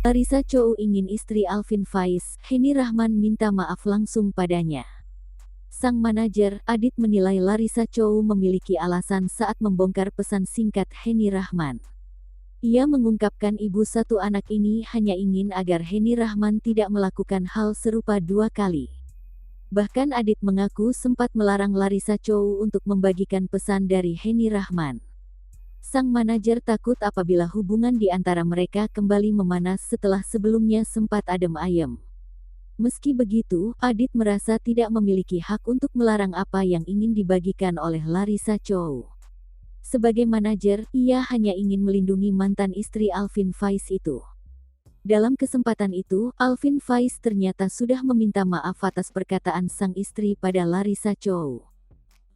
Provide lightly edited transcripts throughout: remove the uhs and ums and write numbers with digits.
Larissa Chow ingin istri Alvin Faiz, Henny Rahman minta maaf langsung padanya. Sang manajer, Adit menilai Larissa Chow memiliki alasan saat membongkar pesan singkat Henny Rahman. Ia mengungkapkan ibu satu anak ini hanya ingin agar Henny Rahman tidak melakukan hal serupa 2 kali. Bahkan Adit mengaku sempat melarang Larissa Chow untuk membagikan pesan dari Henny Rahman. Sang manajer takut apabila hubungan di antara mereka kembali memanas setelah sebelumnya sempat adem ayem. Meski begitu, Adit merasa tidak memiliki hak untuk melarang apa yang ingin dibagikan oleh Larissa Chow. Sebagai manajer, ia hanya ingin melindungi mantan istri Alvin Faiz itu. Dalam kesempatan itu, Alvin Faiz ternyata sudah meminta maaf atas perkataan sang istri pada Larissa Chow.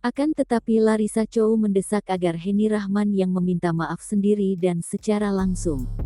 Akan tetapi Larissa Chow mendesak agar Henny Rahman yang meminta maaf sendiri dan secara langsung.